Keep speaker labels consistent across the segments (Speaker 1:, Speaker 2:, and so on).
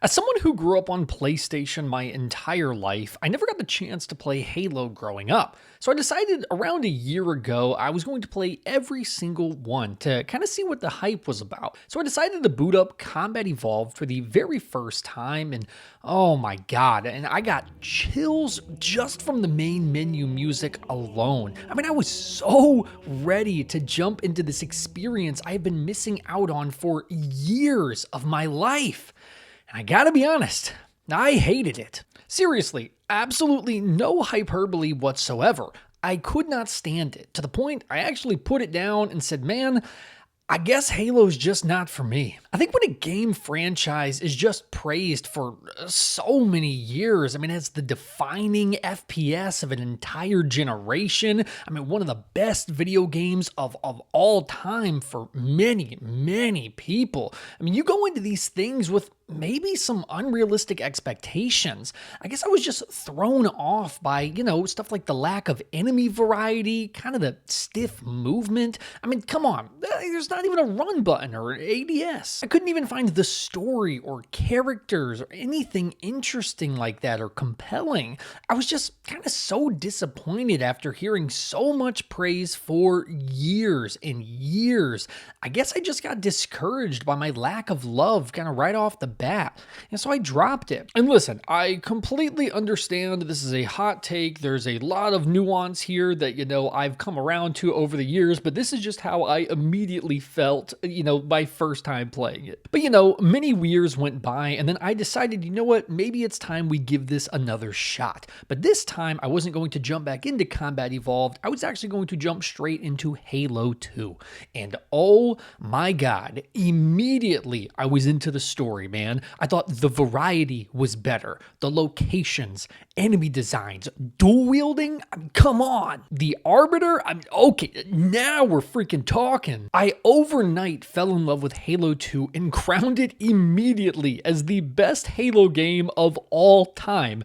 Speaker 1: As someone who grew up on PlayStation my entire life, I never got the chance to play Halo growing up. So I decided around a year ago I was going to play every single one to kind of see what the hype was about. So I decided to boot up Combat Evolved for the very first time, and oh my god, and I got chills just from the main menu music alone. I mean, I was so ready to jump into this experience I have been missing out on for years of my life. And I gotta be honest, I hated it. Seriously, absolutely no hyperbole whatsoever. I could not stand it, to the point I actually put it down and said, man, I guess Halo's just not for me. I think when a game franchise is just praised for so many years, I mean, it's the defining FPS of an entire generation. I mean, one of the best video games of all time for many, many people. I mean, you go into these things with maybe some unrealistic expectations. I guess I was just thrown off by, stuff like the lack of enemy variety, kind of the stiff movement. I mean, come on, there's not even a run button or ADS. I couldn't even find the story or characters or anything interesting like that or compelling. I was just kind of so disappointed after hearing so much praise for years and years. I guess I just got discouraged by my lack of love kind of right off the bat. And so I dropped it. And listen, I completely understand this is a hot take. There's a lot of nuance here that, I've come around to over the years, but this is just how I immediately felt, my first time playing it. But, many years went by and then I decided, you know what, maybe it's time we give this another shot. But this time I wasn't going to jump back into Combat Evolved. I was actually going to jump straight into Halo 2. And oh my God, immediately I was into the story, man. I thought the variety was better. The locations, enemy designs, dual wielding, I mean, come on. The Arbiter, okay, now we're freaking talking. I overnight fell in love with Halo 2 and crowned it immediately as the best Halo game of all time,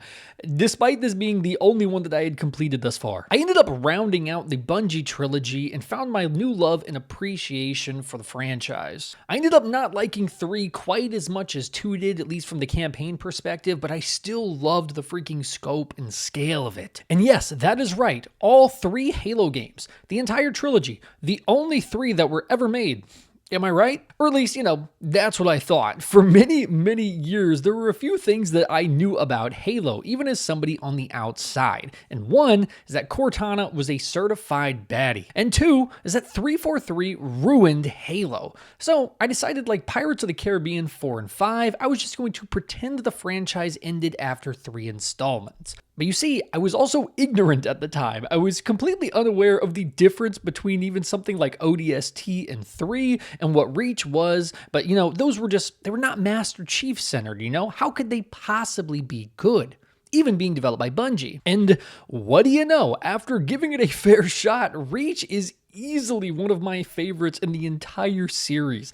Speaker 1: despite this being the only one that I had completed thus far. I ended up rounding out the Bungie trilogy and found my new love and appreciation for the franchise. I ended up not liking 3 quite as much as 2 did, at least from the campaign perspective, but I still loved the freaking scope and scale of it. And yes, that is right, all 3 Halo games, the entire trilogy, the only 3 that were ever made. Am I right? Or at least, that's what I thought. For many, many years, there were a few things that I knew about Halo, even as somebody on the outside. And one is that Cortana was a certified baddie. And 2 is that 343 ruined Halo. So I decided, like Pirates of the Caribbean 4 and 5, I was just going to pretend the franchise ended after 3 installments. But you see, I was also ignorant at the time. I was completely unaware of the difference between even something like ODST and 3 and what Reach was. But, those were they were not Master Chief centered, How could they possibly be good? Even being developed by Bungie. And what do you know? After giving it a fair shot, Reach is easily one of my favorites in the entire series.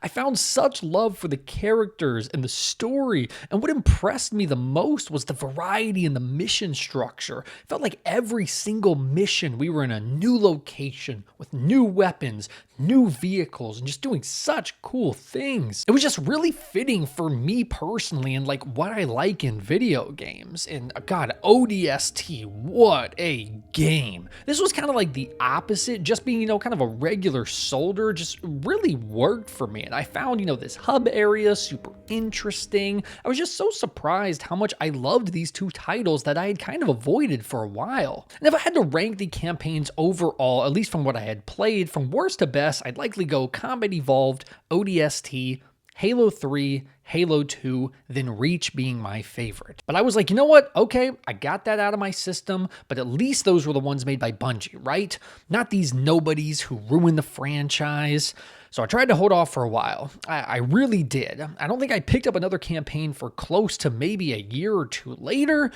Speaker 1: I found such love for the characters and the story, and what impressed me the most was the variety and the mission structure. It felt like every single mission we were in a new location with new weapons, new vehicles, and just doing such cool things. It was just really fitting for me personally and like what I like in video games. And God, ODST, what a game. This was kind of like the opposite, just being, kind of a regular soldier, just really worked for me. And I found, this hub area super interesting. I was just so surprised how much I loved these 2 titles that I had kind of avoided for a while. And if I had to rank the campaigns overall, at least from what I had played, from worst to best, I'd likely go Combat Evolved, ODST, Halo 3, Halo 2, then Reach being my favorite. But I was like, you know what? Okay, I got that out of my system, but at least those were the ones made by Bungie, right? Not these nobodies who ruined the franchise. So I tried to hold off for a while. I really did. I don't think I picked up another campaign for close to maybe a year or 2 later.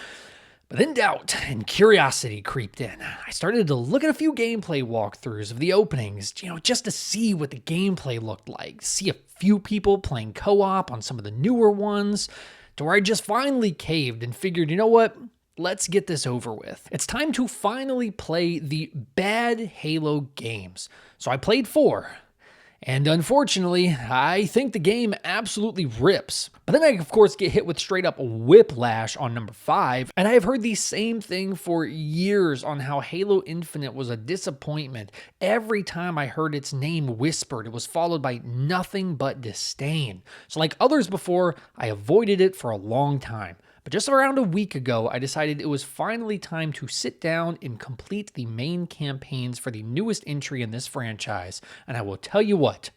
Speaker 1: But then doubt and curiosity creeped in. I started to look at a few gameplay walkthroughs of the openings, just to see what the gameplay looked like, see if few people playing co-op on some of the newer ones, to where I just finally caved and figured, you know what? Let's get this over with. It's time to finally play the bad Halo games. So I played 4. And unfortunately, I think the game absolutely rips. But then I, of course, get hit with straight up whiplash on number 5. And I have heard the same thing for years on how Halo Infinite was a disappointment. Every time I heard its name whispered, it was followed by nothing but disdain. So like others before, I avoided it for a long time. But just around a week ago, I decided it was finally time to sit down and complete the main campaigns for the newest entry in this franchise, and I will tell you what,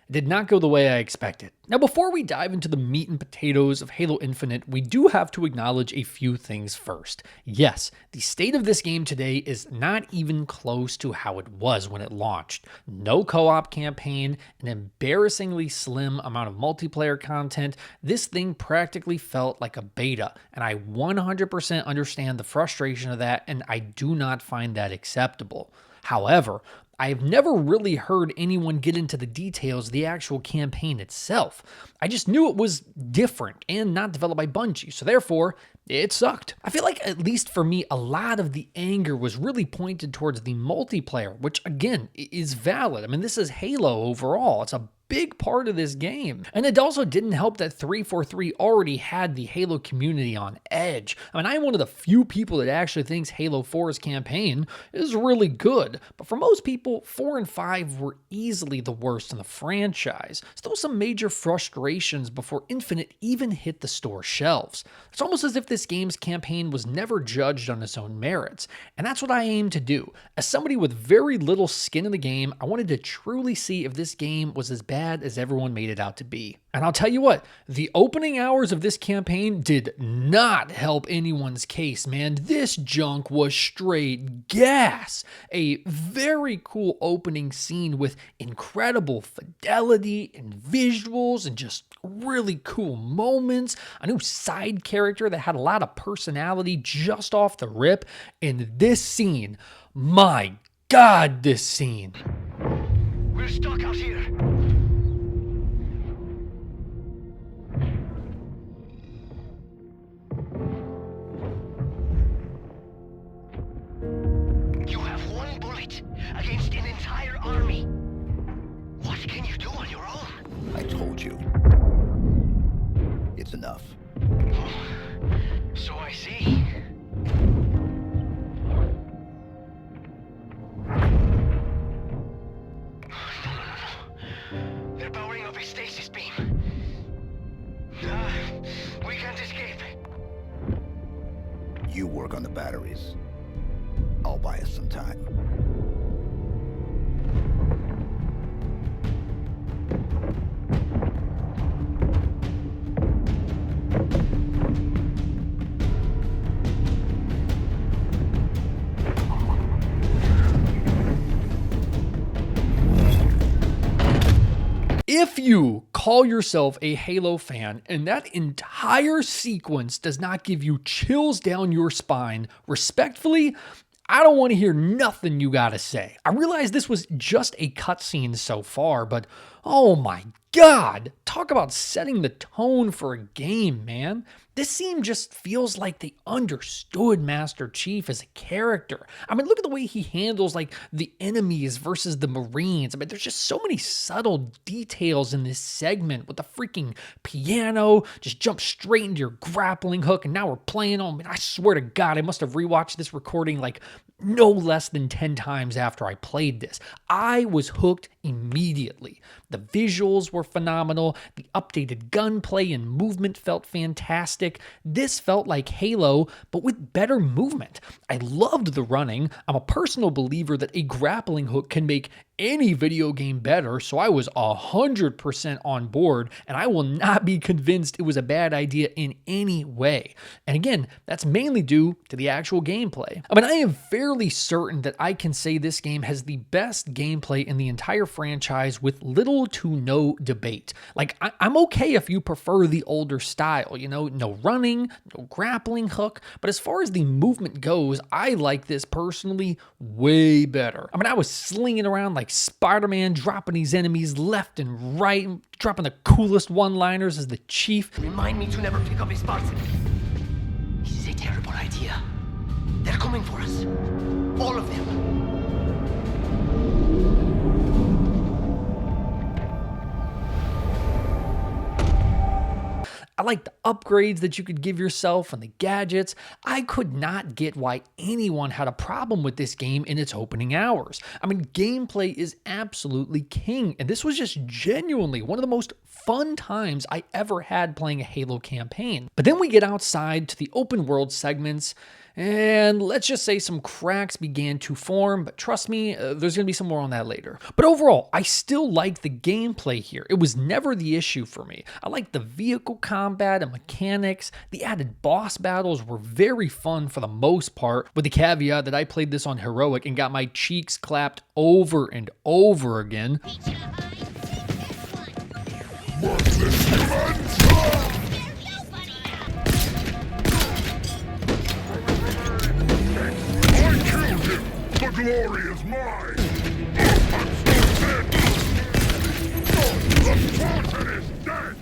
Speaker 1: it did not go the way I expected. Now, before we dive into the meat and potatoes of Halo Infinite, we do have to acknowledge a few things first. Yes, the state of this game today is not even close to how it was when it launched. No co-op campaign, an embarrassingly slim amount of multiplayer content. This thing practically felt like a beta, and I 100% understand the frustration of that, and I do not find that acceptable. However, I've never really heard anyone get into the details of the actual campaign itself. I just knew it was different and not developed by Bungie, so therefore, it sucked. I feel like, at least for me, a lot of the anger was really pointed towards the multiplayer, which again, is valid. I mean, this is Halo overall. It's a big part of this game. And it also didn't help that 343 already had the Halo community on edge. I mean, I'm one of the few people that actually thinks Halo 4's campaign is really good, but for most people, 4 and 5 were easily the worst in the franchise. So there was some major frustrations before Infinite even hit the store shelves. It's almost as if this game's campaign was never judged on its own merits, and that's what I aim to do. As somebody with very little skin in the game, I wanted to truly see if this game was as bad as everyone made it out to be. And I'll tell you what, the opening hours of this campaign did not help anyone's case, man. This junk was straight gas. A very cool opening scene with incredible fidelity and visuals and just really cool moments. A new side character that had a lot of personality just off the rip. And this scene, my God, this scene.
Speaker 2: We're stuck out here. You have one bullet against an entire army. What can you do on your own?
Speaker 3: I told you. It's enough.
Speaker 2: So I see. No. They're powering up a stasis beam. We can't escape.
Speaker 3: You work on the batteries. I'll buy us some time.
Speaker 1: If you call yourself a Halo fan and that entire sequence does not give you chills down your spine, respectfully, I don't want to hear nothing you gotta say. I realize this was just a cutscene so far, but oh my God, talk about setting the tone for a game, man. This scene just feels like they understood Master Chief as a character. I mean, look at the way he handles like the enemies versus the Marines. I mean, there's just so many subtle details in this segment with the freaking piano, just jump straight into your grappling hook, and now we're playing on. I mean, I swear to God, I must have rewatched this recording like no less than 10 times after I played this. I was hooked immediately. The visuals were phenomenal. The updated gunplay and movement felt fantastic. This felt like Halo, but with better movement. I loved the running. I'm a personal believer that a grappling hook can make any video game better, so I was 100% on board, and I will not be convinced it was a bad idea in any way. And again, that's mainly due to the actual gameplay. I mean, I am fairly certain that I can say this game has the best gameplay in the entire franchise with little to no debate. Like, I'm okay if you prefer the older style, you know, no running, no grappling hook, but as far as the movement goes, I like this personally way better. I mean, I was slinging around like like Spider-Man dropping these enemies left and right, dropping the coolest one-liners as the Chief.
Speaker 2: Remind me to never pick up a Spartan. This is a terrible idea. They're coming for us. All of them.
Speaker 1: I like the upgrades that you could give yourself and the gadgets. I could not get why anyone had a problem with this game in its opening hours. I mean, gameplay is absolutely king, and this was just genuinely one of the most fun times I ever had playing a Halo campaign. But then we get outside to the open world segments, and let's just say some cracks began to form, but trust me, there's going to be some more on that later. But overall, I still like the gameplay here. It was never the issue for me. I like the vehicle combat and mechanics. The added boss battles were very fun for the most part, with the caveat that I played this on Heroic and got my cheeks clapped over and over again.
Speaker 4: The glory is mine! The Spartan is dead!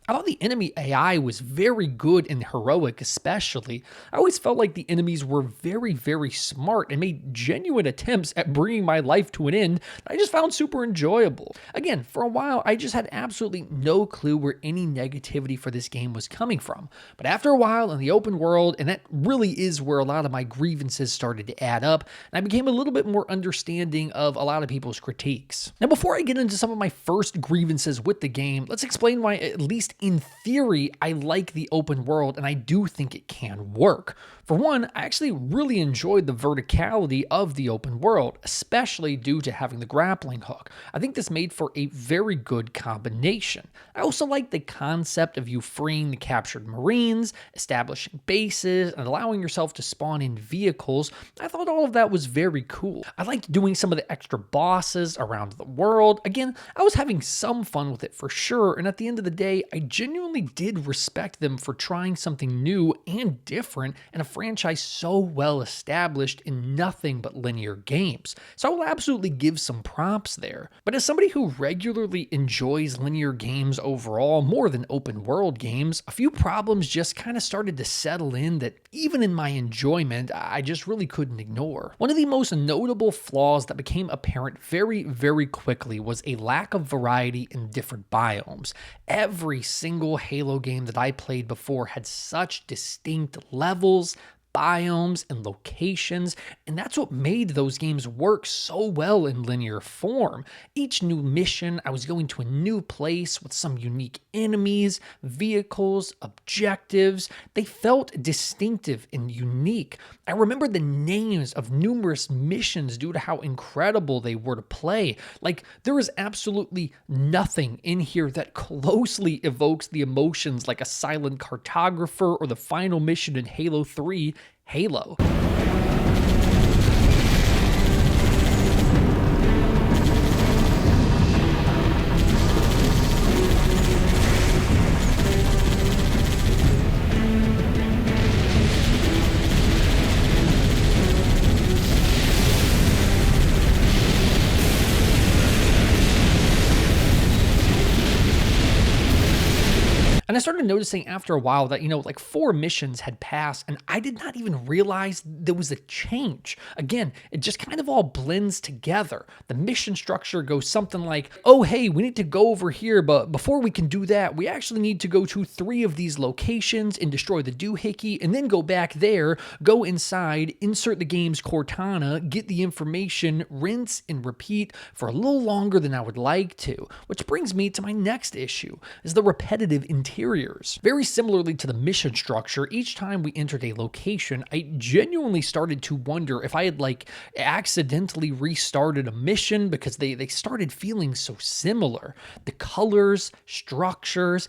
Speaker 1: I thought the enemy AI was very good in Heroic especially. I always felt like the enemies were very, very smart and made genuine attempts at bringing my life to an end that I just found super enjoyable. Again, for a while, I just had absolutely no clue where any negativity for this game was coming from. But after a while in the open world, and that really is where a lot of my grievances started to add up, and I became a little bit more understanding of a lot of people's critiques. Now, before I get into some of my first grievances with the game, let's explain why, at least in theory, I like the open world and I do think it can work. For one, I actually really enjoyed the verticality of the open world, especially due to having the grappling hook. I think this made for a very good combination. I also like the concept of you freeing the captured Marines, establishing bases, and allowing yourself to spawn in vehicles. I thought all of that was very cool. I liked doing some of the extra bosses around the world. Again, I was having some fun with it for sure, and at the end of the day, I genuinely did respect them for trying something new and different in a franchise so well established in nothing but linear games. So I will absolutely give some props there. But as somebody who regularly enjoys linear games overall more than open world games, a few problems just kind of started to settle in that even in my enjoyment, I just really couldn't ignore. One of the most notable flaws that became apparent very, very quickly was a lack of variety in different biomes. Every single Halo game that I played before had such distinct levels, biomes, and locations, and that's what made those games work so well in linear form. Each new mission, I was going to a new place with some unique enemies, vehicles, objectives. They felt distinctive and unique. I remember the names of numerous missions due to how incredible they were to play. Like, there is absolutely nothing in here that closely evokes the emotions like a silent cartographer or the final mission in Halo 3, Halo. And I started noticing after a while that, like 4 missions had passed and I did not even realize there was a change. Again, it just kind of all blends together. The mission structure goes something like, oh, hey, we need to go over here, but before we can do that, we actually need to go to 3 of these locations and destroy the doohickey, and then go back there, go inside, insert the game's Cortana, get the information, rinse and repeat for a little longer than I would like to. Which brings me to my next issue, is the repetitive interiors. Very similarly to the mission structure, each time we entered a location, I genuinely started to wonder if I had accidentally restarted a mission because they started feeling so similar. The colors, structures,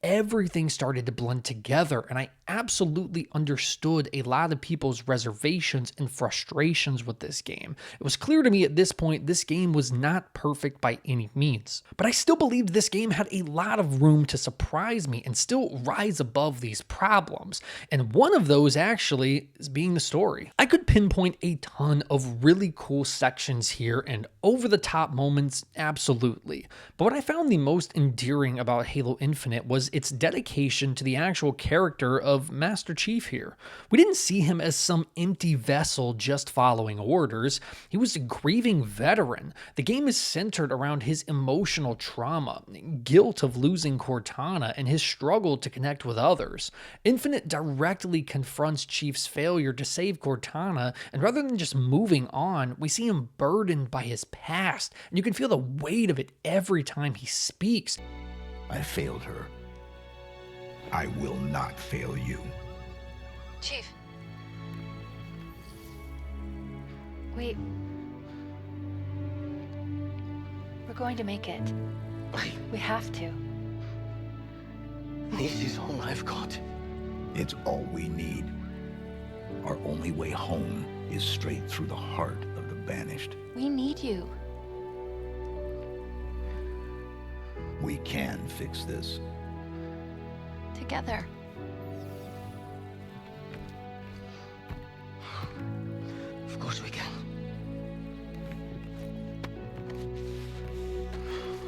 Speaker 1: everything started to blend together, and I absolutely understood a lot of people's reservations and frustrations with this game. It was clear to me at this point this game was not perfect by any means, but I still believed this game had a lot of room to surprise surprise me and still rise above these problems. And one of those actually is being the story. I could pinpoint a ton of really cool sections here and over the top moments, absolutely. But what I found the most endearing about Halo Infinite was its dedication to the actual character of Master Chief here. We didn't see him as some empty vessel just following orders. He was a grieving veteran. The game is centered around his emotional trauma, guilt of losing Cortana, and his struggle to connect with others. Infinite directly confronts Chief's failure to save Cortana, and rather than just moving on, we see him burdened by his past, and you can feel the weight of it every time he speaks.
Speaker 3: I failed her. I will not fail you.
Speaker 5: Chief. Wait. We're going to make it. We have to.
Speaker 2: This is all I've got.
Speaker 3: It's all we need. Our only way home is straight through the heart of the Banished.
Speaker 5: We need you.
Speaker 3: We can fix this.
Speaker 5: Together.
Speaker 2: Of course we can.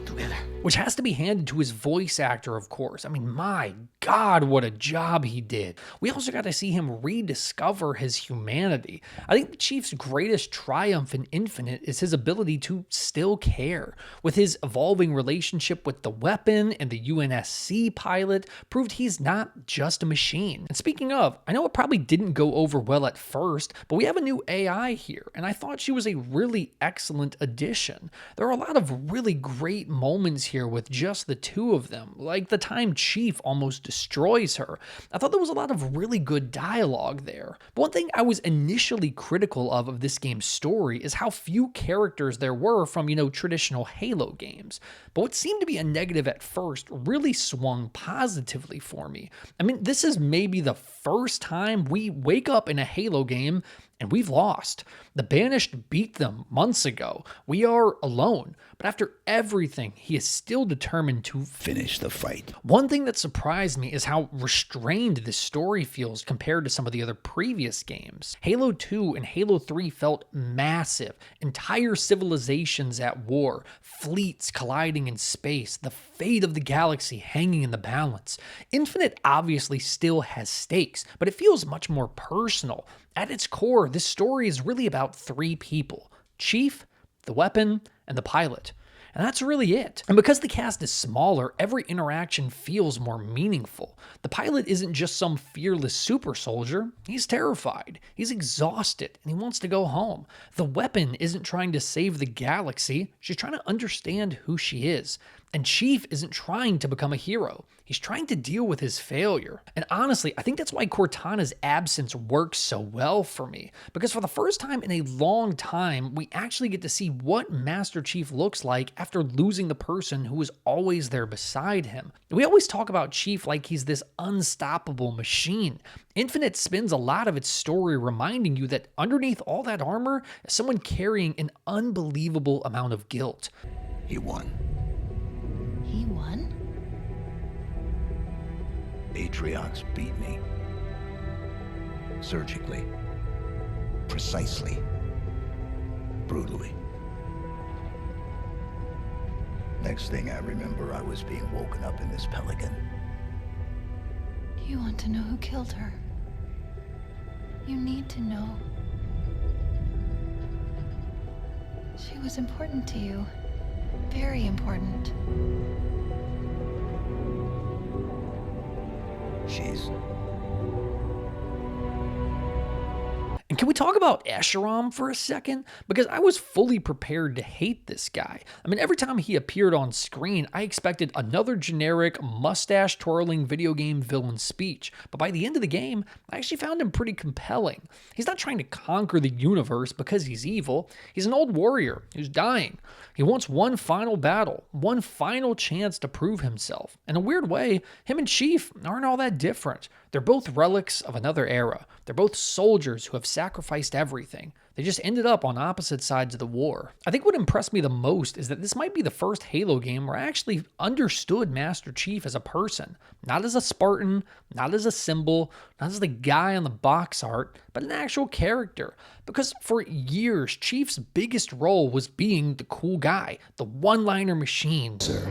Speaker 2: Together.
Speaker 1: Which has to be handed to his voice actor, of course. I mean, my God, what a job he did. We also got to see him rediscover his humanity. I think the Chief's greatest triumph in Infinite is his ability to still care. With his evolving relationship with the weapon and the UNSC pilot, proved he's not just a machine. And speaking of, I know it probably didn't go over well at first, but we have a new AI here, and I thought she was a really excellent addition. There are a lot of really great moments here with just the two of them, like the time Chief almost destroys her. I thought there was a lot of really good dialogue there. But one thing I was initially critical of this game's story is how few characters there were from, traditional Halo games. But what seemed to be a negative at first really swung positively for me. I mean, this is maybe the first time we wake up in a Halo game and we've lost. The Banished beat them months ago. We are alone. But after everything, he is still determined to
Speaker 3: Finish the fight.
Speaker 1: One thing that surprised me is how restrained this story feels compared to some of the other previous games. Halo 2 and Halo 3 felt massive. Entire civilizations at war, fleets colliding in space, the fate of the galaxy hanging in the balance. Infinite obviously still has stakes, but it feels much more personal. At its core, this story is really about three people: Chief, the weapon, and the pilot. And that's really it. And because the cast is smaller, every interaction feels more meaningful. The pilot isn't just some fearless super soldier. He's terrified, he's exhausted, and he wants to go home. The weapon isn't trying to save the galaxy. She's trying to understand who she is. And Chief isn't trying to become a hero. He's trying to deal with his failure. And honestly, I think that's why Cortana's absence works so well for me. Because for the first time in a long time, we actually get to see what Master Chief looks like after losing the person who was always there beside him. We always talk about Chief like he's this unstoppable machine. Infinite spends a lot of its story reminding you that underneath all that armor is someone carrying an unbelievable amount of guilt.
Speaker 3: He won.
Speaker 5: He won?
Speaker 3: Atriox beat me. Surgically. Precisely. Brutally. Next thing I remember, I was being woken up in this Pelican.
Speaker 5: You want to know who killed her? You need to know. She was important to you. Very important.
Speaker 3: She's...
Speaker 1: And can we talk about Escharum for a second? Because I was fully prepared to hate this guy. I mean, every time he appeared on screen, I expected another generic mustache-twirling video game villain speech. But by the end of the game, I actually found him pretty compelling. He's not trying to conquer the universe because he's evil. He's an old warrior who's dying. He wants one final battle, one final chance to prove himself. In a weird way, him and Chief aren't all that different. They're both relics of another era. They're both soldiers who have sacrificed everything. They just ended up on opposite sides of the war. I think what impressed me the most is that this might be the first Halo game where I actually understood Master Chief as a person. Not as a Spartan, not as a symbol, not as the guy on the box art, but an actual character. Because for years, Chief's biggest role was being the cool guy, the one-liner machine.
Speaker 3: Sir,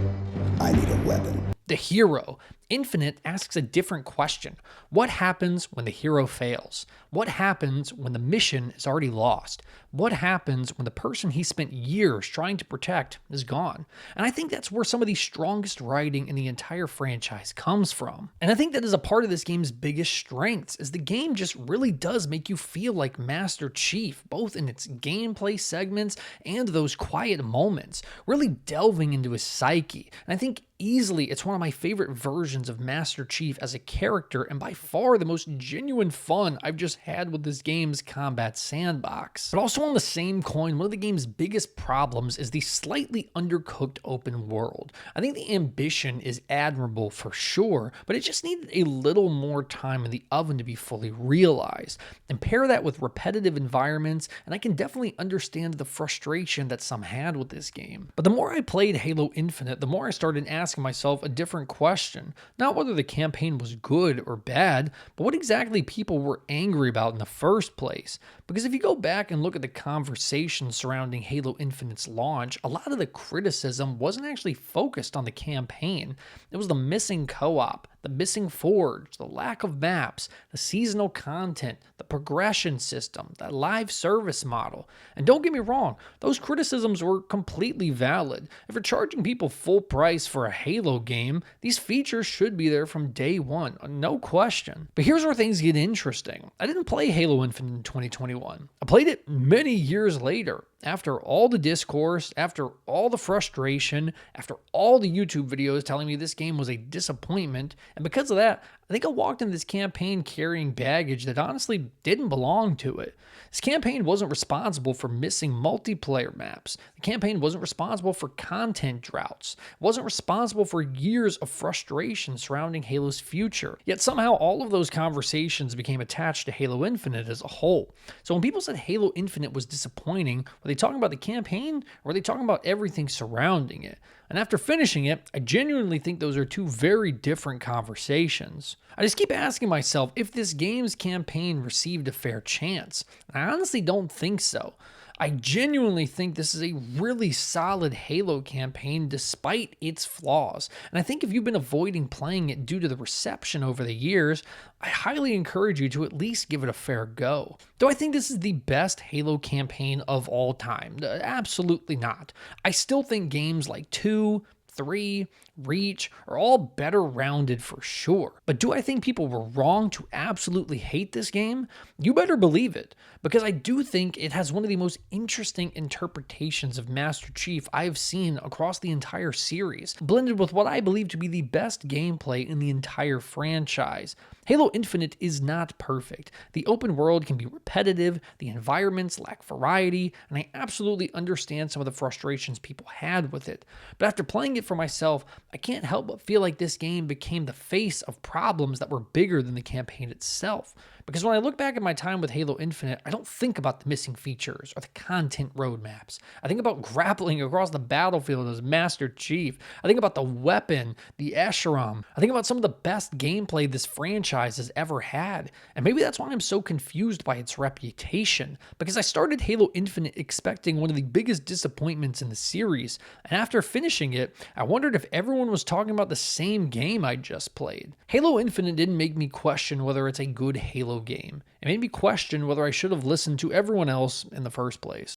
Speaker 3: I need a weapon.
Speaker 1: The hero. Infinite asks a different question. What happens when the hero fails? What happens when the mission is already lost? What happens when the person he spent years trying to protect is gone? And I think that's where some of the strongest writing in the entire franchise comes from. And I think that is a part of this game's biggest strengths, is the game just really does make you feel like Master Chief, both in its gameplay segments and those quiet moments, really delving into his psyche. And I think easily it's one of my favorite versions of Master Chief as a character, and by far the most genuine fun I've just had with this game's combat sandbox. But also on the same coin, one of the game's biggest problems is the slightly undercooked open world. I think the ambition is admirable for sure, but it just needed a little more time in the oven to be fully realized. And pair that with repetitive environments, and I can definitely understand the frustration that some had with this game. But the more I played Halo Infinite, the more I started asking myself a different question. Not whether the campaign was good or bad, but what exactly people were angry about in the first place. Because if you go back and look at the conversation surrounding Halo Infinite's launch, a lot of the criticism wasn't actually focused on the campaign. It was the missing co-op, the missing forge, the lack of maps, the seasonal content, the progression system, that live service model. And don't get me wrong, those criticisms were completely valid. If you're charging people full price for a Halo game, these features should be there from day one, no question. But here's where things get interesting. I didn't play Halo Infinite in 2021. I played it many years later, after all the discourse, after all the frustration, after all the YouTube videos telling me this game was a disappointment. And because of that, I think I walked into this campaign carrying baggage that honestly didn't belong to it. This campaign wasn't responsible for missing multiplayer maps. The campaign wasn't responsible for content droughts. It wasn't responsible for years of frustration surrounding Halo's future. Yet somehow all of those conversations became attached to Halo Infinite as a whole. So when people said Halo Infinite was disappointing, were they talking about the campaign, or were they talking about everything surrounding it? And after finishing it, I genuinely think those are two very different conversations. I just keep asking myself if this game's campaign received a fair chance. And I honestly don't think so. I genuinely think this is a really solid Halo campaign despite its flaws. And I think if you've been avoiding playing it due to the reception over the years, I highly encourage you to at least give it a fair go. Do I think this is the best Halo campaign of all time? Absolutely not. I still think games like 2, 3, Reach are all better rounded for sure. But do I think people were wrong to absolutely hate this game? You better believe it, because I do think it has one of the most interesting interpretations of Master Chief I have seen across the entire series, blended with what I believe to be the best gameplay in the entire franchise. Halo Infinite is not perfect. The open world can be repetitive, the environments lack variety, and I absolutely understand some of the frustrations people had with it. But after playing it for myself, I can't help but feel like this game became the face of problems that were bigger than the campaign itself. Because when I look back at my time with Halo Infinite, I don't think about the missing features or the content roadmaps. I think about grappling across the battlefield as Master Chief. I think about the weapon, the Escharum. I think about some of the best gameplay this franchise has ever had. And maybe that's why I'm so confused by its reputation. Because I started Halo Infinite expecting one of the biggest disappointments in the series. And after finishing it, I wondered if everyone was talking about the same game I just played. Halo Infinite didn't make me question whether it's a good Halo game. It made me question whether I should have listened to everyone else in the first place.